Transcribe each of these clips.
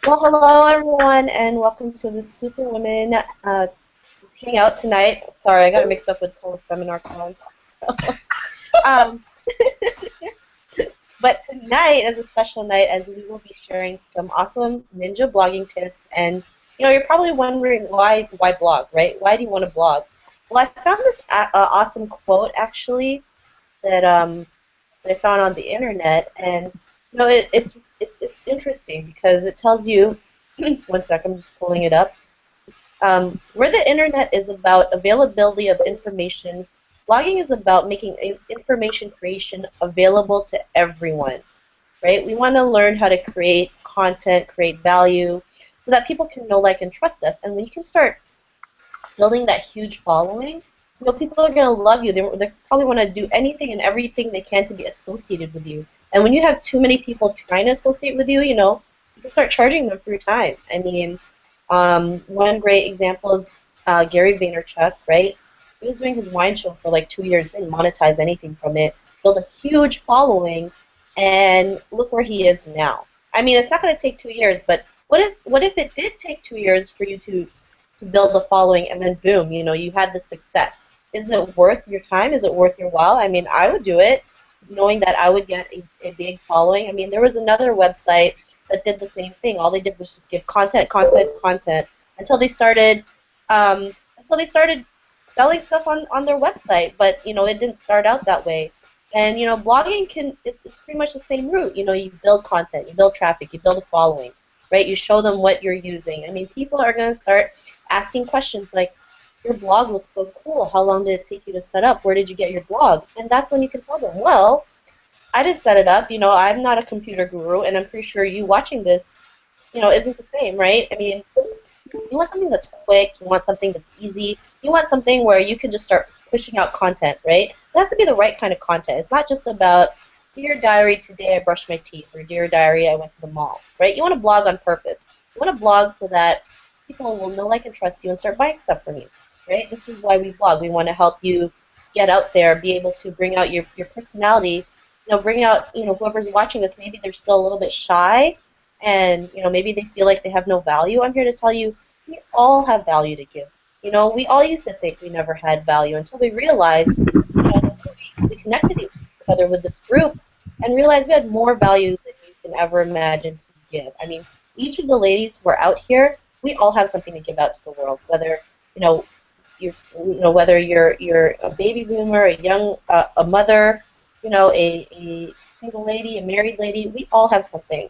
Well, hello everyone, and welcome to the Superwoman Hangout tonight. Sorry, I got it mixed up with total seminar cons. So, um, but tonight is a special night as we will be sharing some awesome ninja blogging tips. And you're probably wondering why blog, right? Why do you want to blog? Well, I found this awesome quote actually that I found on the internet, and it's interesting because it tells you. One sec, I'm just pulling it up. Where the internet is about availability of information, blogging is about making information creation available to everyone, right? We want to learn how to create content, create value, so that people can know, like, and trust us. And when you can start building that huge following, people are going to love you. They probably want to do anything and everything they can to be associated with you. And when you have too many people trying to associate with you, you can start charging them for your time. I mean, one great example is Gary Vaynerchuk, right? He was doing his wine show for like 2 years, didn't monetize anything from it, built a huge following, and look where he is now. I mean, it's not going to take 2 years, but what if it did take 2 years for you to build a following, and then boom, you had the success? Is it worth your time? Is it worth your while? I mean, I would do it, knowing that I would get a big following. I mean, there was another website that did the same thing. All they did was just give content, content, content until they started selling stuff on their website. But it didn't start out that way. And blogging it's pretty much the same route. You build content, you build traffic, you build a following, right? You show them what you're using. I mean, people are going to start asking questions like, your blog looks so cool. How long did it take you to set up? Where did you get your blog? And that's when you can tell them, well, I didn't set it up. I'm not a computer guru, and I'm pretty sure you watching this, isn't the same, right? I mean, you want something that's quick. You want something that's easy. You want something where you can just start pushing out content, right? It has to be the right kind of content. It's not just about, Dear Diary, today I brushed my teeth, or Dear Diary, I went to the mall, right? You want to blog on purpose. You want to blog so that people will know, like, and trust you and start buying stuff from you, right? This is why we blog. We want to help you get out there, be able to bring out your personality, bring out, whoever's watching this, maybe they're still a little bit shy, and, maybe they feel like they have no value. I'm here to tell you, we all have value to give. We all used to think we never had value until we realized, until we connected each other with this group and realized we had more value than you can ever imagine to give. I mean, each of the ladies who are out here, we all have something to give out to the world, whether, whether you're a baby boomer, a young, a mother, a single lady, a married lady, we all have something.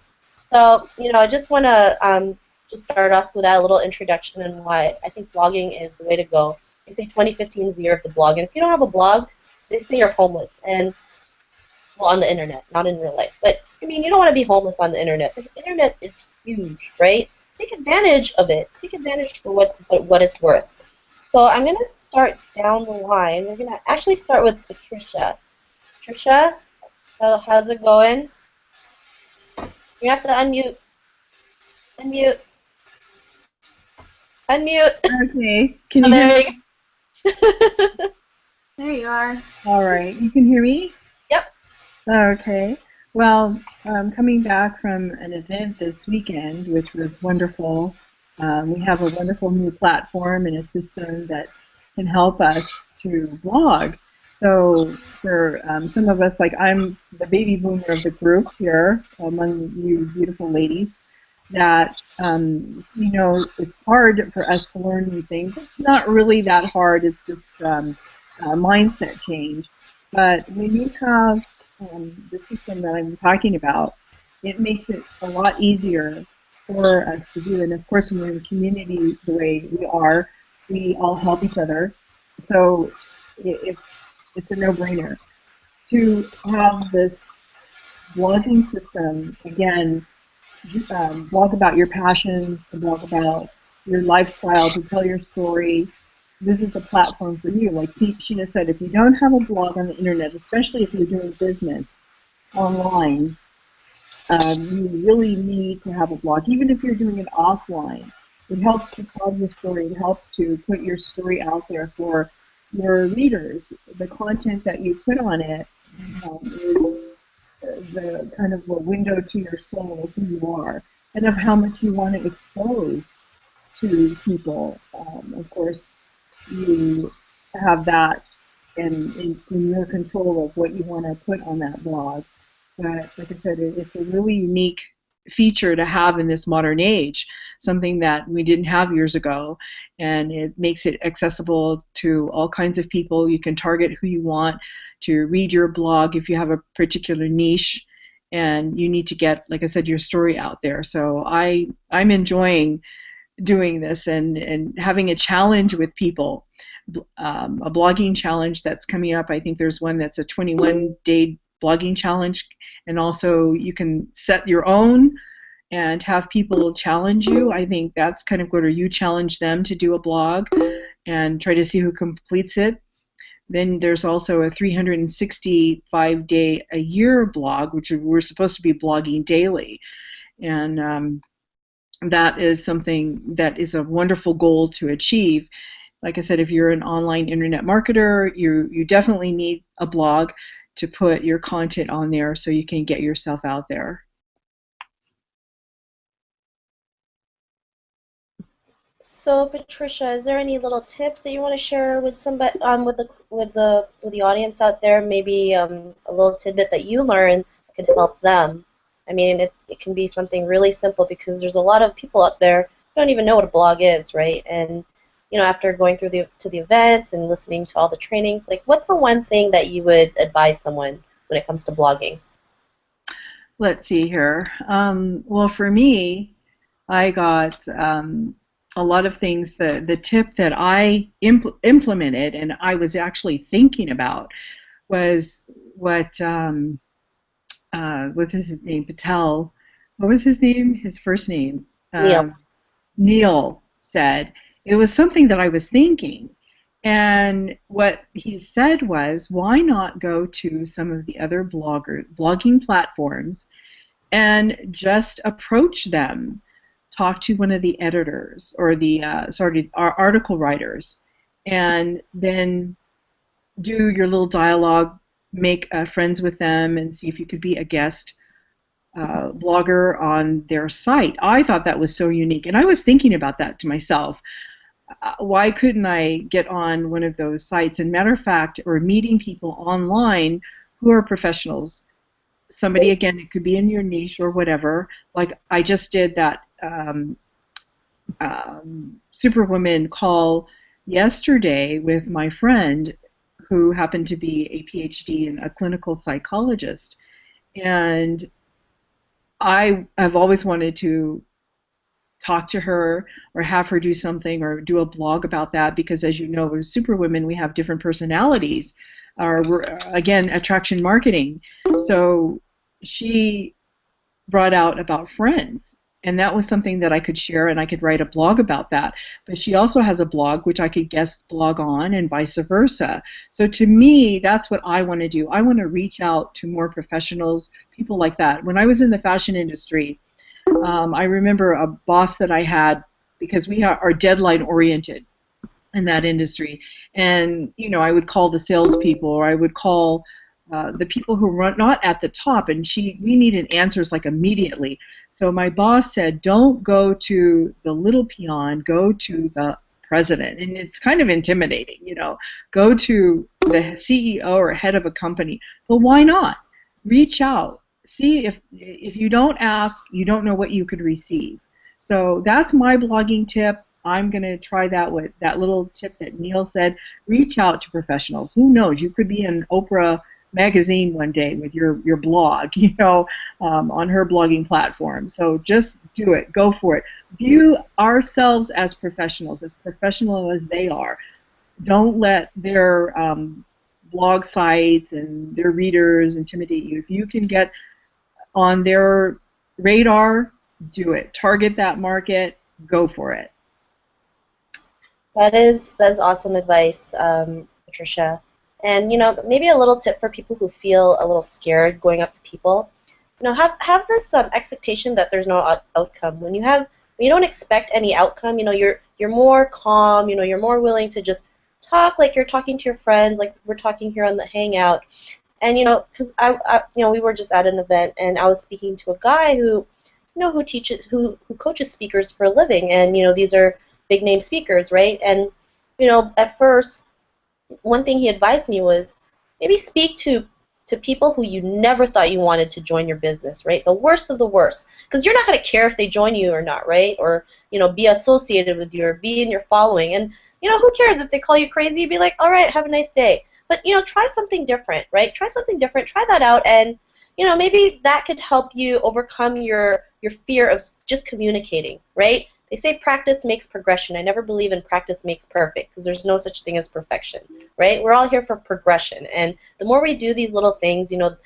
So, I just want to just start off with that little introduction and why I think blogging is the way to go. They say 2015 is the year of the blog, and if you don't have a blog, they say you're homeless, and, well, on the internet, not in real life. But, I mean, you don't want to be homeless on the internet. The internet is huge, right? Take advantage of it. Take advantage for what it's worth. So I'm going to start down the line. We're going to actually start with Patricia. Patricia, how's it going? You have to unmute. Unmute. Unmute. Okay. Can Oh, you hear there me? you go. There you are. All right. You can hear me? Yep. Okay. Well, coming back from an event this weekend, which was wonderful. We have a wonderful new platform and a system that can help us to blog. So for some of us, like I'm the baby boomer of the group here among you beautiful ladies, that it's hard for us to learn new things. It's not really that hard. It's just a mindset change. But when you have the system that I'm talking about, it makes it a lot easier for us to do. And of course, when we're in a community the way we are, we all help each other. So it's a no-brainer to have this blogging system. Again, blog about your passions, to blog about your lifestyle, to tell your story. This is the platform for you. Like Sheena said, if you don't have a blog on the internet, especially if you're doing business online, you really need to have a blog. Even if you're doing it offline, it helps to tell your story. It helps to put your story out there for your readers. The content that you put on it is the kind of a window to your soul of who you are. and of how much you want to expose to people. Of course, you have that, and it's in your control of what you want to put on that blog. But like I said, it's a really unique feature to have in this modern age, something that we didn't have years ago, and it makes it accessible to all kinds of people. You can target who you want to read your blog if you have a particular niche, and you need to get, like I said, your story out there. So I'm enjoying doing this and having a challenge with people, a blogging challenge that's coming up. I think there's one that's a 21-day blogging challenge, and also you can set your own and have people challenge you. I think that's kind of good, or you challenge them to do a blog and try to see who completes it. Then there's also a 365-day a year blog, which we're supposed to be blogging daily. And that is something that is a wonderful goal to achieve. Like I said, if you're an online internet marketer, you definitely need a blog to put your content on there so you can get yourself out there. So, Patricia, is there any little tips that you want to share with somebody, with the audience out there? Maybe a little tidbit that you learned that could help them. I mean, it can be something really simple, because there's a lot of people out there who don't even know what a blog is, right? And after going through the events and listening to all the trainings, like, what's the one thing that you would advise someone when it comes to blogging? Let's see here. Well, for me, I got a lot of things. The tip that I implemented and I was actually thinking about was what's his name? Patel. What was his name? His first name? Neil. Neil said. It was something that I was thinking. And what he said was, why not go to some of the other blogging platforms and just approach them? Talk to one of the editors or our article writers, and then do your little dialogue, make friends with them, and see if you could be a guest blogger on their site. I thought that was so unique, and I was thinking about that to myself. Why couldn't I get on one of those sites? And matter of fact, or meeting people online who are professionals. Somebody, again, it could be in your niche or whatever. Like I just did that Superwoman call yesterday with my friend who happened to be a PhD and a clinical psychologist. And I have always wanted to talk to her or have her do something or do a blog about that, because as you know, as Superwomen, we have different personalities. We're, again, attraction marketing. So she brought out about friends, and that was something that I could share, and I could write a blog about that. But she also has a blog which I could guest blog on, and vice versa. So to me, that's what I want to do. I want to reach out to more professionals, people like that. When I was in the fashion industry, I remember a boss that I had, because we are deadline oriented in that industry, and I would call the salespeople, or I would call the people who were not at the top, and we needed answers like immediately. So my boss said, don't go to the little peon, go to the president. And it's kind of intimidating, go to the CEO or head of a company. But why not? Reach out. See, if you don't ask, you don't know what you could receive. So that's my blogging tip. I'm going to try that with that little tip that Neil said. Reach out to professionals. Who knows? You could be in Oprah magazine one day with your blog, on her blogging platform. So just do it. Go for it. View ourselves as professionals as they are. Don't let their blog sites and their readers intimidate you. If you can get on their radar, do it. Target that market. Go for it. That's awesome advice, Patricia. And maybe a little tip for people who feel a little scared going up to people. Have this expectation that there's no outcome. When you don't expect any outcome, you're more calm. You're more willing to just talk like you're talking to your friends, like we're talking here on the Hangout. And because we were just at an event, and I was speaking to a guy who who teaches, who coaches speakers for a living, and these are big name speakers, right? And at first, one thing he advised me was maybe speak to people who you never thought you wanted to join your business, right? The worst of the worst, because you're not going to care if they join you or not, right? Or be associated with you or be in your following, and who cares if they call you crazy? Be like, all right, have a nice day. But try something different, right? Try something different. Try that out, and maybe that could help you overcome your fear of just communicating, right? They say practice makes progression. I never believe in practice makes perfect, because there's no such thing as perfection, right? We're all here for progression, and the more we do these little things, the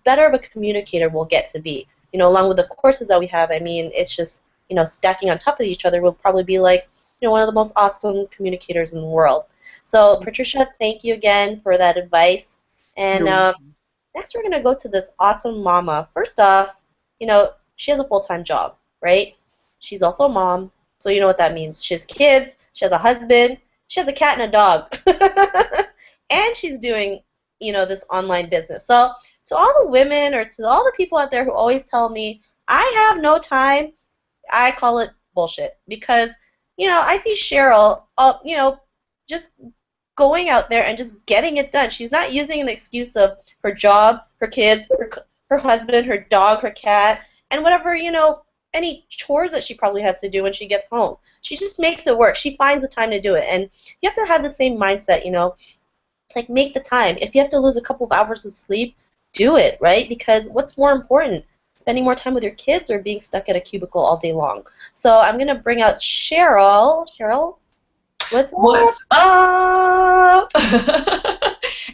better of a communicator we'll get to be. Along with the courses that we have, I mean, it's just stacking on top of each other. We'll probably be like one of the most awesome communicators in the world. So Patricia, thank you again for that advice. And next we're gonna go to this awesome mama. First off, she has a full-time job, right? She's also a mom, so you know what that means. She has kids, she has a husband, she has a cat and a dog. And she's doing, this online business. So to all the women or to all the people out there who always tell me, I have no time, I call it bullshit. Because, I see Cheryl, just going out there and just getting it done. She's not using an excuse of her job, her kids, her husband, her dog, her cat, and whatever, any chores that she probably has to do when she gets home. She just makes it work. She finds the time to do it. And you have to have the same mindset, It's like, make the time. If you have to lose a couple of hours of sleep, do it, right? Because what's more important? Spending more time with your kids or being stuck at a cubicle all day long? So I'm going to bring out Cheryl. Cheryl, what's up?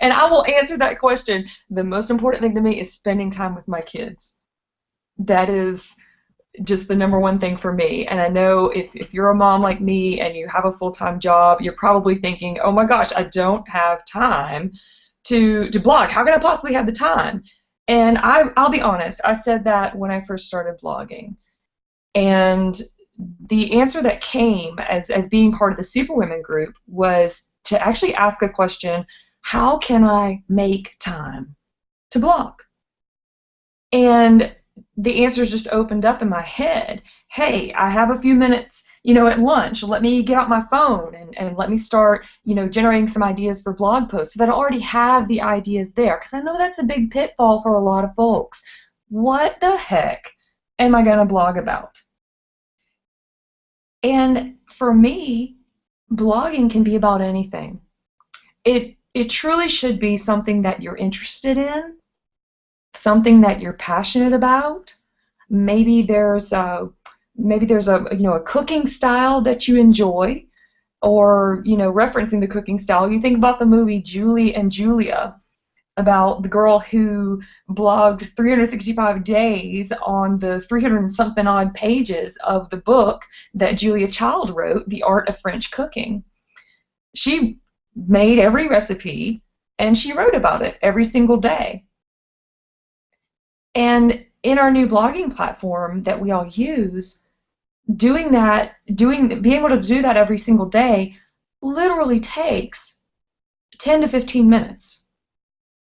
And I will answer that question. The most important thing to me is spending time with my kids. That is just the number one thing for me. And I know if you're a mom like me and you have a full-time job, you're probably thinking, oh my gosh, I don't have time to blog. How can I possibly have the time? And I'll be honest, I said that when I first started blogging. And the answer that came as being part of the Superwomen group was to actually ask a question, how can I make time to blog? And the answers just opened up in my head. Hey, I have a few minutes, at lunch. Let me get out my phone and let me start, generating some ideas for blog posts so that I already have the ideas there. Because I know that's a big pitfall for a lot of folks. What the heck am I going to blog about? And for me, blogging can be about anything. It truly should be something that you're interested in, something that you're passionate about. Maybe there's a cooking style that you enjoy, or referencing the cooking style. You think about the movie Julie and Julia, about the girl who blogged 365 days on the 300 and something odd pages of the book that Julia Child wrote, The Art of French Cooking. She made every recipe and she wrote about it every single day. And in our new blogging platform that we all use, being able to do that every single day literally takes 10 to 15 minutes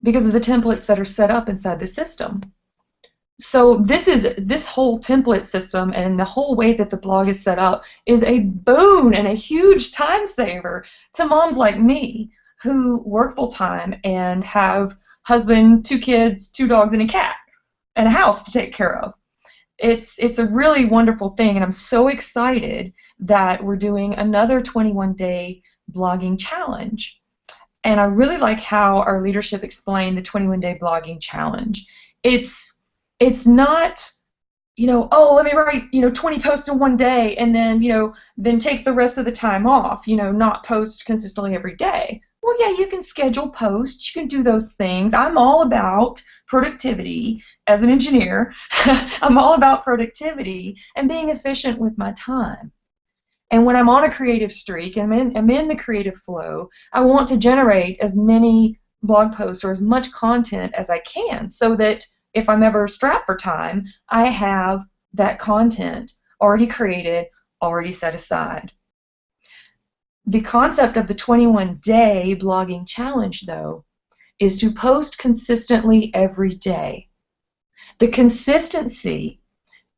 because of the templates that are set up inside the system. So this whole template system and the whole way that the blog is set up is a boon and a huge time saver to moms like me who work full time and have husband, 2 kids, 2 dogs, and a cat, and a house to take care of. It's a really wonderful thing, and I'm so excited that we're doing another 21-day blogging challenge. And I really like how our leadership explained the 21-day blogging challenge. It's not, oh, let me write, 20 posts in one day and then take the rest of the time off, not post consistently every day. Well, yeah, you can schedule posts, you can do those things. I'm all about productivity as an engineer. I'm all about productivity and being efficient with my time. And when I'm on a creative streak and I'm in the creative flow, I want to generate as many blog posts or as much content as I can so that if I'm ever strapped for time, I have that content already created, already set aside. The concept of the 21-day blogging challenge, though, is to post consistently every day. The consistency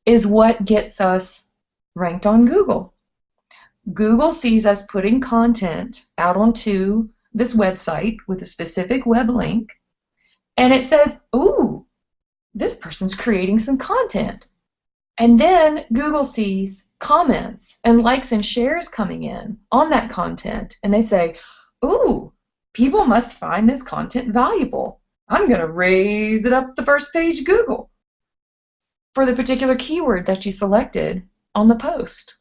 is what gets us ranked on Google. Google sees us putting content out onto this website with a specific web link, and it says, ooh, this person's creating some content. And then Google sees comments and likes and shares coming in on that content, and they say, ooh, people must find this content valuable. I'm going to raise it up the first page Google for the particular keyword that you selected on the post.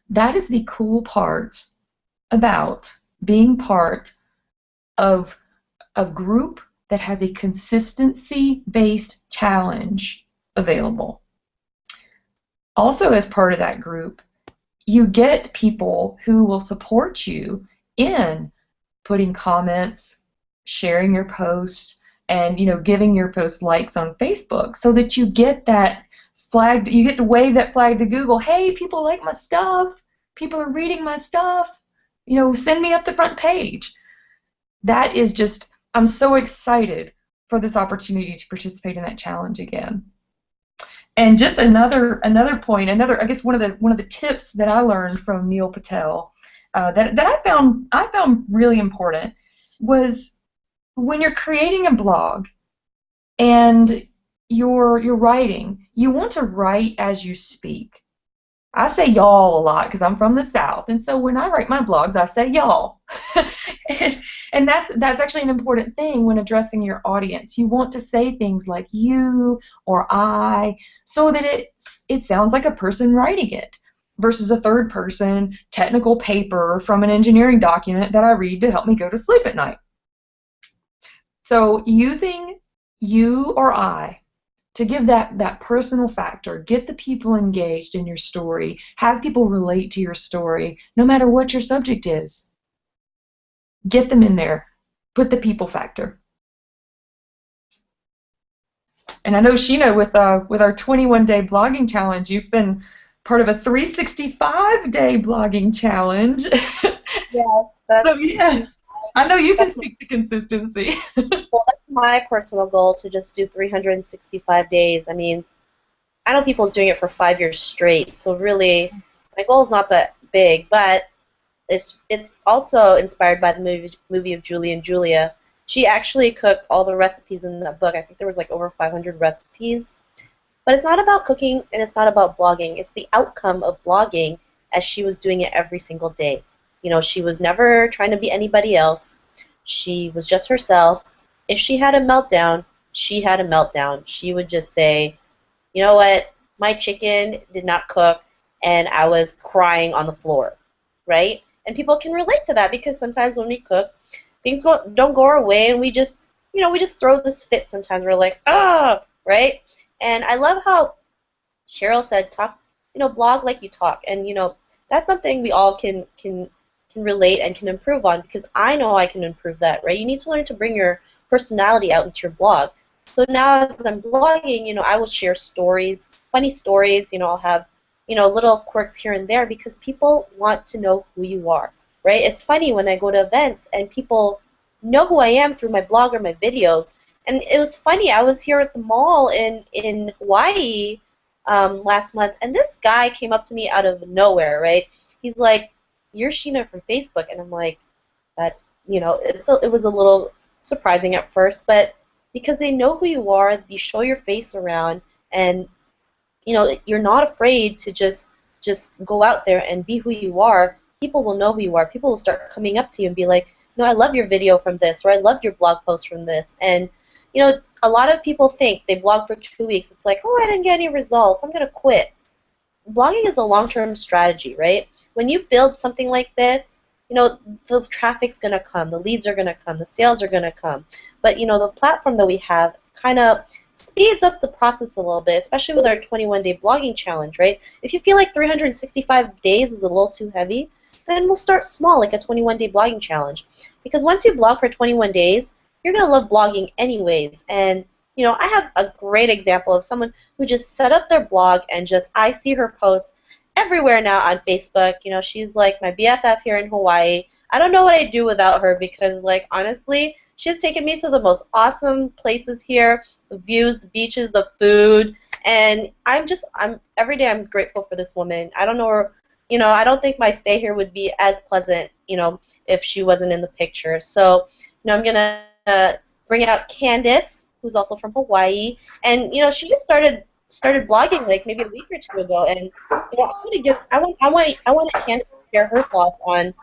That is the cool part about being part of a group that has a consistency-based challenge available. Also, as part of that group, you get people who will support you in putting comments, sharing your posts, and giving your post likes on Facebook, so that you get that flag. You get to wave that flag to Google. Hey, people like my stuff. People are reading my stuff. Send me up the front page. That is just. I'm so excited for this opportunity to participate in that challenge again. And just another point, I guess one of the tips that I learned from Neil Patel that I found really important was when you're creating a blog and you're writing, you want to write as you speak. I say y'all a lot because I'm from the South, and so when I write my blogs, I say y'all. and that's actually an important thing when addressing your audience. You want to say things like you or I, so that it sounds like a person writing it versus a third person technical paper from an engineering document that I read to help me go to sleep at night. So using you or I to give that personal factor, get the people engaged in your story, have people relate to your story, no matter what your subject is. Get them in there. Put the people factor. And I know, Sheena, with our 21-day blogging challenge, you've been part of a 365-day blogging challenge. Yes. So yes, I know you can speak to consistency. Well, that's my personal goal, to just do 365 days. I mean, I know people's doing it for 5 years straight, so really, my goal is not that big, but it's also inspired by the movie of Julie and Julia. She actually cooked all the recipes in that book. I think there was like over 500 recipes. But it's not about cooking, and it's not about blogging. It's the outcome of blogging as she was doing it every single day. She was never trying to be anybody else. She was just herself. If she had a meltdown, she had a meltdown. She would just say, you know what, my chicken did not cook, and I was crying on the floor, right? And people can relate to that, because sometimes when we cook, things don't go our way, and we just throw this fit sometimes. We're like, right? And I love how Cheryl said, blog like you talk. And, that's something we all can relate and can improve on, because I know I can improve that, right? You need to learn to bring your personality out into your blog. So now as I'm blogging, I will share stories, funny stories, I'll have, little quirks here and there, because people want to know who you are, right? It's funny when I go to events and people know who I am through my blog or my videos. And it was funny, I was here at the mall in Hawaii last month, and this guy came up to me out of nowhere, right? He's like, "You're Sheena from Facebook," and I'm like, "That, it was a little surprising at first, but because they know who you are, you show your face around, and you're not afraid to just go out there and be who you are. People will know who you are. People will start coming up to you and be like, I love your video from this, or I love your blog post from this." And a lot of people think they blog for 2 weeks. It's like, oh, I didn't get any results, I'm going to quit. Blogging is a long-term strategy, right? When you build something like this, the traffic's going to come, the leads are going to come, the sales are going to come. But, the platform that we have kind of speeds up the process a little bit, especially with our 21-day blogging challenge, right? If you feel like 365 days is a little too heavy, then we'll start small, like a 21-day blogging challenge. Because once you blog for 21 days, you're going to love blogging anyways. And, I have a great example of someone who just set up their blog and I see her posts everywhere now on Facebook. She's like my BFF here in Hawaii. I don't know what I'd do without her, because, like, honestly, she's taken me to the most awesome places here. The the views, the beaches, the food, and I'm every day I'm grateful for this woman. I don't know her, I don't think my stay here would be as pleasant, if she wasn't in the picture. So, I'm gonna bring out Candice, who's also from Hawaii, and she just started blogging like maybe a week or two ago, and I want Candice to share her thoughts on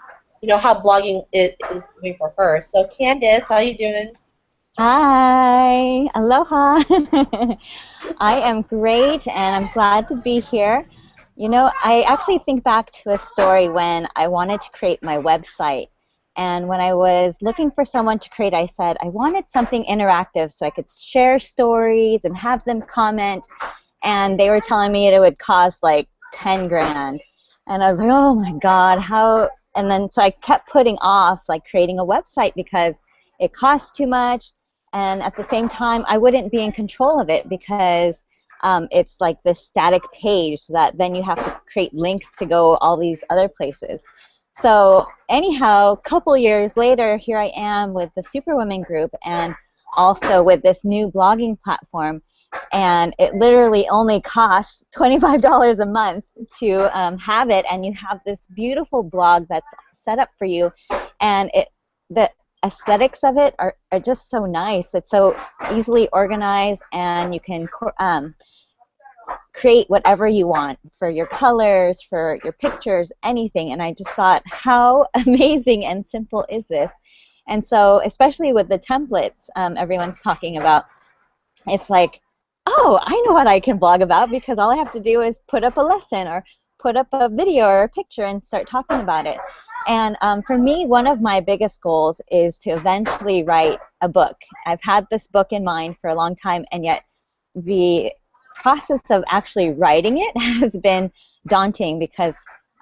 how blogging is doing for her. So Candice, how you doing? Hi, aloha. I am great and I'm glad to be here. I actually think back to a story when I wanted to create my website. And when I was looking for someone to create, I said I wanted something interactive so I could share stories and have them comment. And they were telling me it would cost like 10 grand. And I was like, oh my God, how? And then so I kept putting off like creating a website because it costs too much. And at the same time, I wouldn't be in control of it because it's like this static page that then you have to create links to go all these other places. So anyhow, a couple years later, here I am with the Superwoman group and also with this new blogging platform. And it literally only costs $25 a month to have it. And you have this beautiful blog that's set up for you. And the aesthetics of it are just so nice. It's so easily organized, and you can create whatever you want for your colors, for your pictures, anything. And I just thought, how amazing and simple is this? And so, especially with the templates everyone's talking about, it's like, oh, I know what I can blog about because all I have to do is put up a lesson or put up a video or a picture and start talking about it. And for me, one of my biggest goals is to eventually write a book. I've had this book in mind for a long time, and yet the process of actually writing it has been daunting because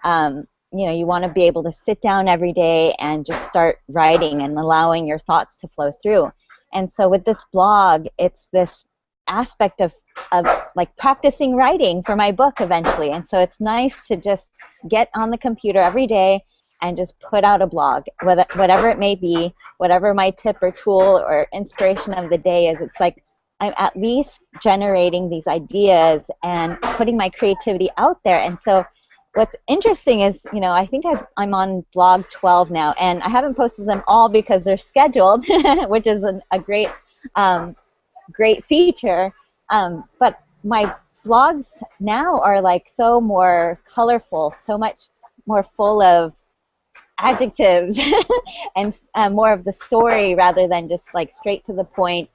you want to be able to sit down every day and just start writing and allowing your thoughts to flow through. And so with this blog, it's this aspect of like practicing writing for my book eventually. And so it's nice to just get on the computer every day and just put out a blog, whatever it may be, whatever my tip or tool or inspiration of the day is. It's like I'm at least generating these ideas and putting my creativity out there. And so what's interesting is, I think I'm on blog 12 now, and I haven't posted them all because they're scheduled, which is a great great feature. But my vlogs now are like so more colorful, so much more full of adjectives and more of the story rather than just like straight to the point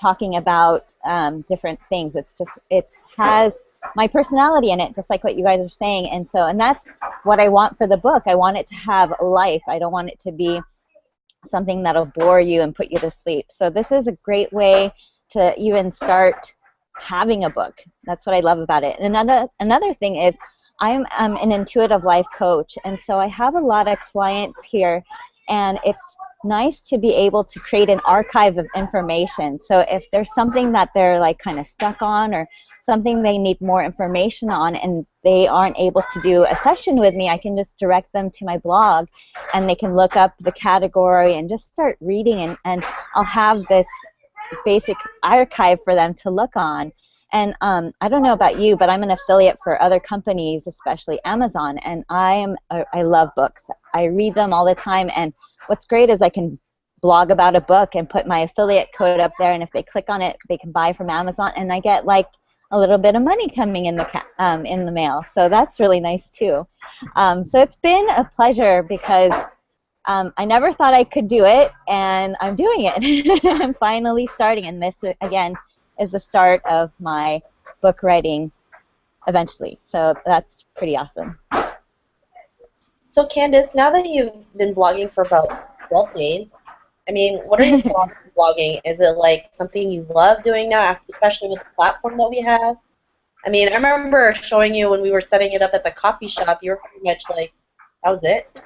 talking about different things. It has my personality in it, just like what you guys are saying. And that's what I want for the book. I want it to have a life. I don't want it to be something that'll bore you and put you to sleep. So this is a great way to even start having a book. That's what I love about it. And another thing is I'm an intuitive life coach, and so I have a lot of clients here, and it's nice to be able to create an archive of information. So if there's something that they're like kind of stuck on or something they need more information on and they aren't able to do a session with me, I can just direct them to my blog and they can look up the category and just start reading, and I'll have this basic archive for them to look on. And I don't know about you, but I'm an affiliate for other companies, especially Amazon, and I love books. I read them all the time, and what's great is I can blog about a book and put my affiliate code up there, and if they click on it, they can buy from Amazon, and I get like a little bit of money coming in the mail. So that's really nice too. So it's been a pleasure because I never thought I could do it, and I'm doing it. I'm finally starting, and this again is the start of my book writing eventually. So that's pretty awesome. So Candice, now that you've been blogging for about 12 days, I mean, what are your thoughts on blogging? Is it like something you love doing now, especially with the platform that we have? I mean, I remember showing you when we were setting it up at the coffee shop, you were pretty much like, that was it.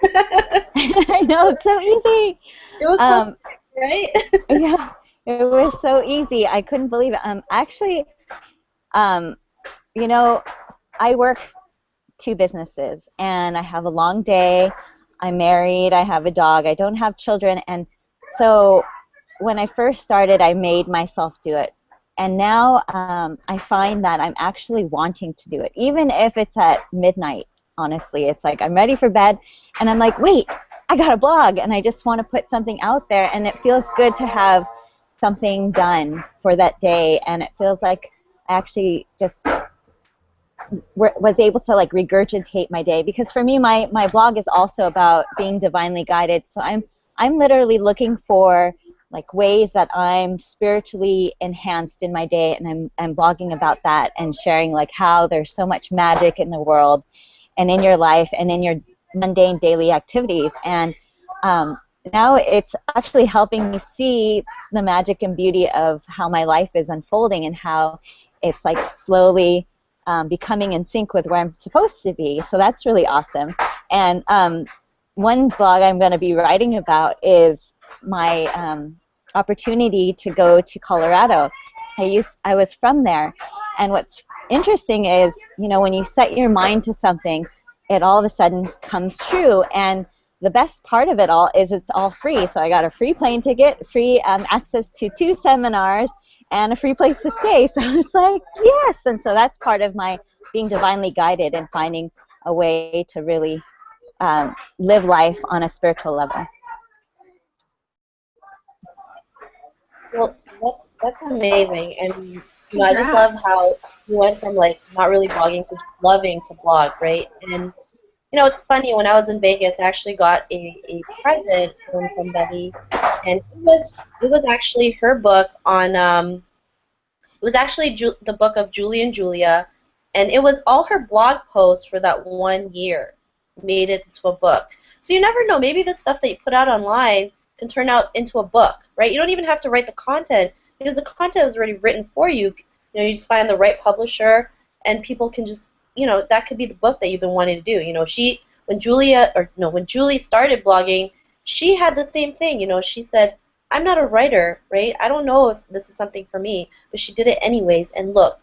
I know, it's so easy. It was so right? Yeah, it was so easy. I couldn't believe it. Actually, I work 2 businesses, and I have a long day. I'm married. I have a dog. I don't have children, and so when I first started, I made myself do it. And now I find that I'm actually wanting to do it, even if it's at midnight, honestly. It's like I'm ready for bed, and I'm like, wait, I got a blog, and I just want to put something out there, and it feels good to have something done for that day, and it feels like I actually just was able to like regurgitate my day, because for me my blog is also about being divinely guided. So I'm literally looking for like ways that I'm spiritually enhanced in my day, and I'm blogging about that and sharing like how there's so much magic in the world and in your life and in your mundane daily activities. And now it's actually helping me see the magic and beauty of how my life is unfolding and how it's like slowly becoming in sync with where I'm supposed to be. So that's really awesome. And one blog I'm going to be writing about is my opportunity to go to Colorado. I was from there, and what's interesting is, you know, when you set your mind to something, it all of a sudden comes true. And the best part of it all is it's all free. So I got a free plane ticket, free access to 2 seminars, and a free place to stay. So it's like, yes. And so that's part of my being divinely guided and finding a way to really live life on a spiritual level. Well, that's amazing, and I just love Congrats. how you went from like not really blogging to loving to blog, right? And it's funny, when I was in Vegas, I actually got a present from somebody, and it was actually her book on it was actually the book of Julie and Julia, and it was all her blog posts for that one year made it into a book. So you never know, maybe the stuff that you put out online can turn out into a book, right? You don't even have to write the content, because the content was already written for you. You just find the right publisher, and people can just, that could be the book that you've been wanting to do. When Julie started blogging, she had the same thing. She said, I'm not a writer, right? I don't know if this is something for me, but she did it anyways, and look,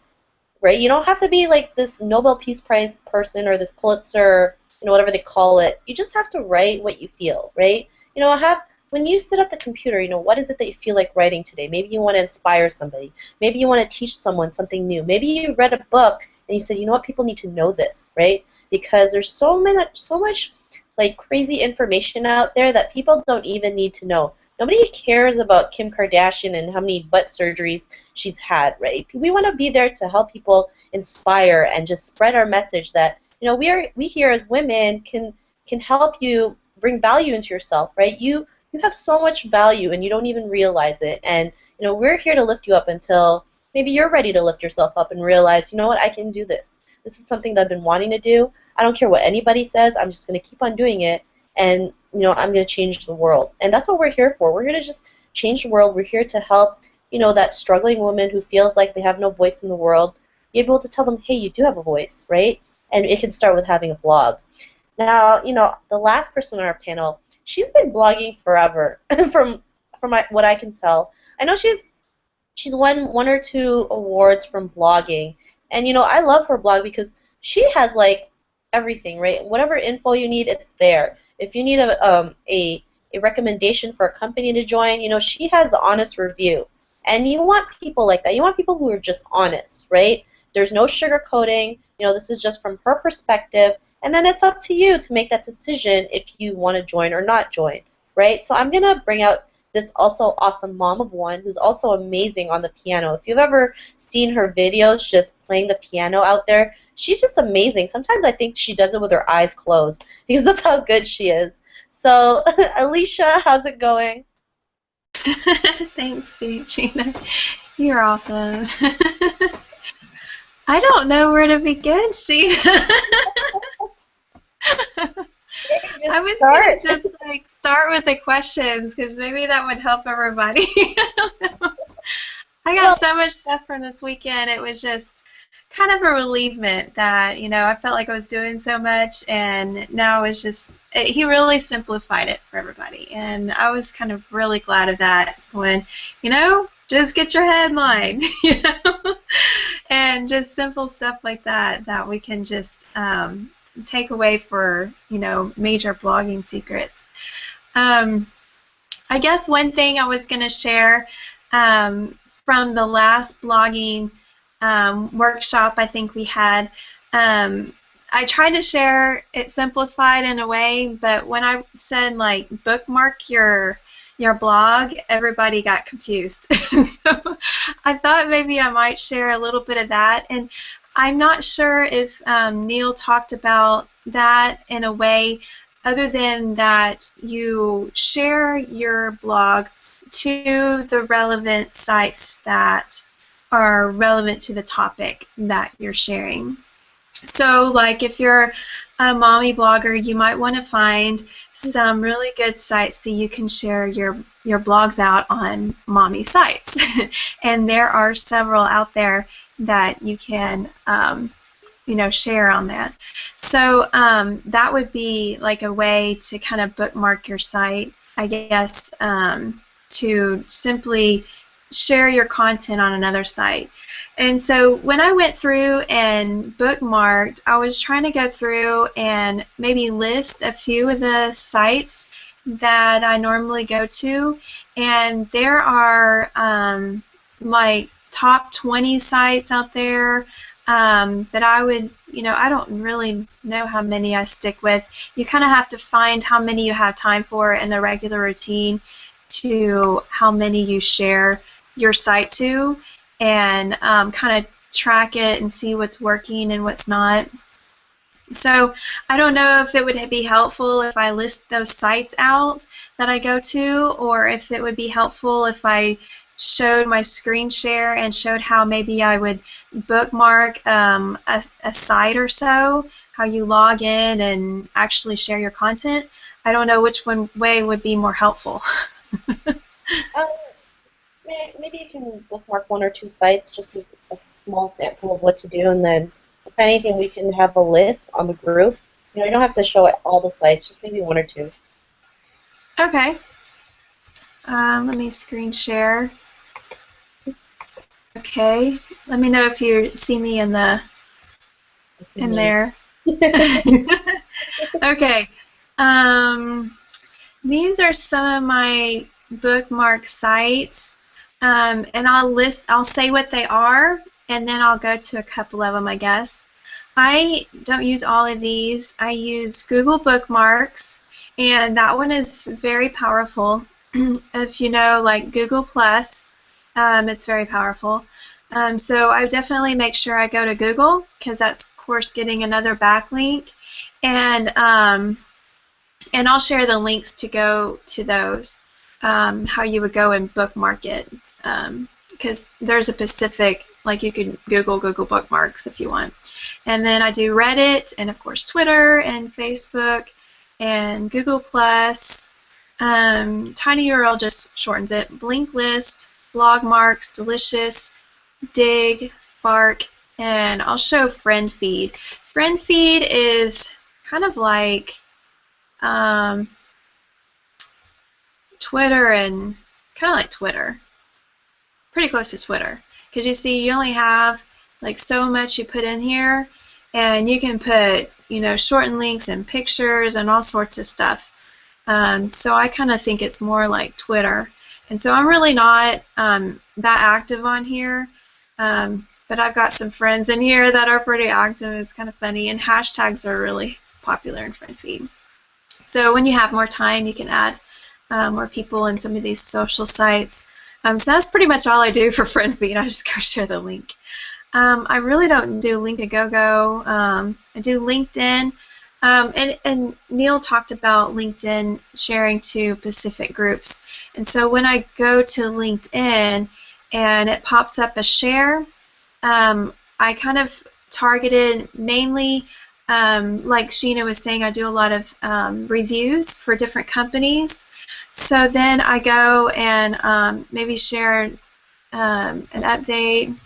right? You don't have to be like this Nobel Peace Prize person or this Pulitzer, whatever they call it. You just have to write what you feel, right? When you sit at the computer, what is it that you feel like writing today? Maybe you want to inspire somebody. Maybe you want to teach someone something new. Maybe you read a book and you said, you know what, people need to know this, right? Because there's so much like crazy information out there that people don't even need to know. Nobody cares about Kim Kardashian and how many butt surgeries she's had, right? We want to be there to help people inspire and just spread our message that, we here as women can help you bring value into yourself, right? You have so much value and you don't even realize it. And, we're here to lift you up until maybe you're ready to lift yourself up and realize, you know what, I can do this. This is something that I've been wanting to do. I don't care what anybody says. I'm just going to keep on doing it. And, I'm going to change the world. And that's what we're here for. We're here to just change the world. We're here to help, that struggling woman who feels like they have no voice in the world, be able to tell them, hey, you do have a voice, right? And it can start with having a blog. Now, the last person on our panel, she's been blogging forever, from what I can tell. I know she's won 1 or 2 awards from blogging, and I love her blog because she has like everything, right? Whatever info you need, it's there. If you need a recommendation for a company to join, she has the honest review, and you want people like that. You want people who are just honest, right? There's no sugarcoating. This is just from her perspective. And then it's up to you to make that decision if you want to join or not join, right? So I'm going to bring out this also awesome mom of one who's also amazing on the piano. If you've ever seen her videos just playing the piano out there, she's just amazing. Sometimes I think she does it with her eyes closed because that's how good she is. So, Alecia, how's it going? Thanks, Gina. You're awesome. I don't know where to begin, Gina. I was going to just start with the questions because maybe that would help everybody. I don't know. I got so much stuff from this weekend. It was just kind of a relievement that, I felt like I was doing so much, and now it's just, he really simplified it for everybody. And I was kind of really glad of that when, just get your headline, and just simple stuff like that we can just take away for, major blogging secrets. I guess one thing I was going to share, from the last blogging workshop I think we had. I tried to share it simplified in a way, but when I said like bookmark your blog, everybody got confused. So I thought maybe I might share a little bit of that. And I'm not sure if Neil talked about that in a way other than that you share your blog to the relevant sites that are relevant to the topic that you're sharing. So, like if you're a mommy blogger, you might want to find some really good sites that you can share your blogs out on mommy sites. And there are several out there that you can share on that. So that would be like a way to kind of bookmark your site, I guess, to simply share your content on another site. And so when I went through and bookmarked, I was trying to go through and maybe list a few of the sites that I normally go to, and there are like top 20 sites out there that I would, I don't really know how many I stick with. You kind of have to find how many you have time for in a regular routine to how many you share your site to, and kind of track it and see what's working and what's not. So I don't know if it would be helpful if I list those sites out that I go to, or if it would be helpful if I showed my screen share and showed how maybe I would bookmark a site or so, how you log in and actually share your content. I don't know which way would be more helpful. Maybe you can bookmark 1 or 2 sites just as a small sample of what to do, and then if anything, we can have a list on the group. You don't have to show it all the sites, just maybe 1 or 2. Okay. Let me screen share. Okay. Let me know if you see me in there. Okay. These are some of my bookmark sites, and I'll say what they are, and then I'll go to a couple of them, I guess. I don't use all of these. I use Google Bookmarks, and that one is very powerful. If you know, like Google Plus, it's very powerful. So I definitely make sure I go to Google, because that's, of course, getting another backlink, and I'll share the links to go to those, how you would go and bookmark it, because there's a specific, like you can Google Bookmarks if you want. And then I do Reddit, and of course Twitter, and Facebook, and Google Plus. TinyURL just shortens it. Blinklist, Blogmarks, Delicious, Dig, Fark, and I'll show FriendFeed. FriendFeed is kind of like Twitter, and kind of like Twitter, pretty close to Twitter, because you see you only have like so much you put in here, and you can put shortened links and pictures and all sorts of stuff. So I kind of think it's more like Twitter, and so I'm really not that active on here, but I've got some friends in here that are pretty active. It's kind of funny, and hashtags are really popular in FriendFeed. So when you have more time, you can add more people in some of these social sites. So that's pretty much all I do for FriendFeed. I just go share the link. I really don't do Link-A-Go-Go. I do LinkedIn. And Neil talked about LinkedIn sharing to specific groups. And so when I go to LinkedIn and it pops up a share, I kind of targeted mainly, like Sheena was saying, I do a lot of reviews for different companies. So then I go and maybe share an update.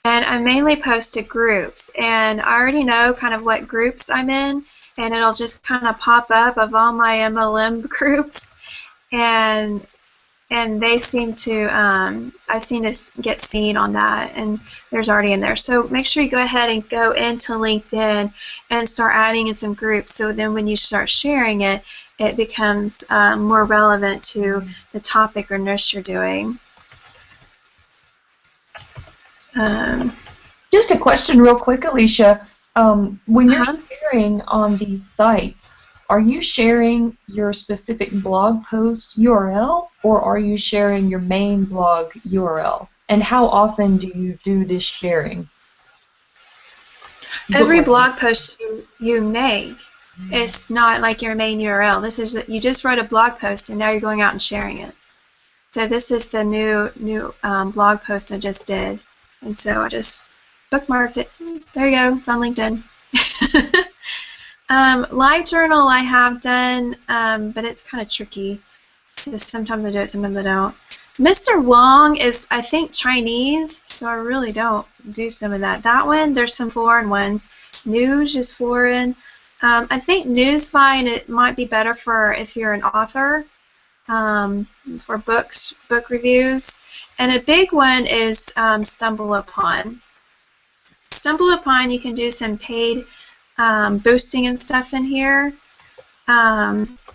And I mainly post to groups, and I already know kind of what groups I'm in, and it'll just kind of pop up of all my MLM groups, and they seem to, I seem to get seen on that, and there's already in there. So make sure you go ahead and go into LinkedIn and start adding in some groups, so then when you start sharing it, it becomes more relevant to the topic or niche you're doing. Just a question real quick, Alecia. When you're Uh-huh. sharing on these sites, are you sharing your specific blog post URL, or are you sharing your main blog URL? And how often do you do this sharing? Every blog post you make, it's not like your main URL. This is that you just wrote a blog post and now you're going out and sharing it. So this is the new blog post I just did, and so I just bookmarked it. There you go. It's on LinkedIn. Live journal I have done, but it's kind of tricky. So sometimes I do it, sometimes I don't. Mr. Wong is, I think, Chinese, so I really don't do some of that. That one, there's some foreign ones. News is foreign. I think News fine. It might be better for if you're an author, for book reviews. And a big one is Stumble Upon. Stumble Upon, you can do some paid boosting and stuff in here.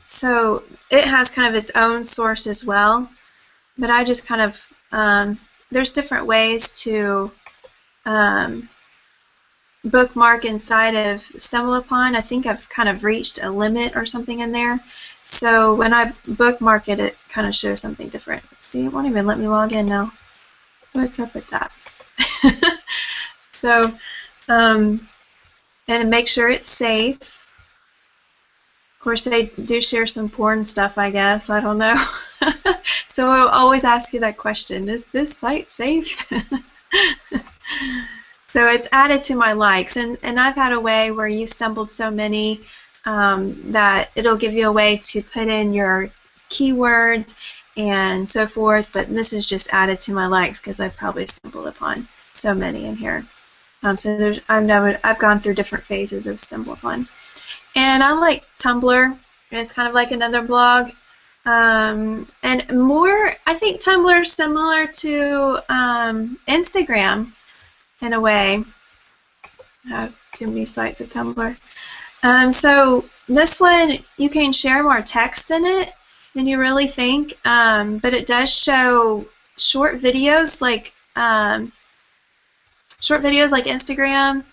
So it has kind of its own source as well. But I just kind of, there's different ways to bookmark inside of Stumble Upon. I think I've kind of reached a limit or something in there. So when I bookmark it, it kind of shows something different. See, it won't even let me log in now. What's up with that? So, and make sure it's safe. Of course, they do share some porn stuff, I guess. I don't know. So I'll always ask you that question. Is this site safe? So it's added to my likes. And I've had a way where you stumbled so many that it'll give you a way to put in your keywords and so forth. But this is just added to my likes because I've probably stumbled upon so many in here. So I've gone through different phases of Stumble Upon. And I like Tumblr. It's kind of like another blog. And more, I think Tumblr is similar to Instagram in a way. I have too many sites of Tumblr. So this one, you can share more text in it than you really think, but it does show short videos like Instagram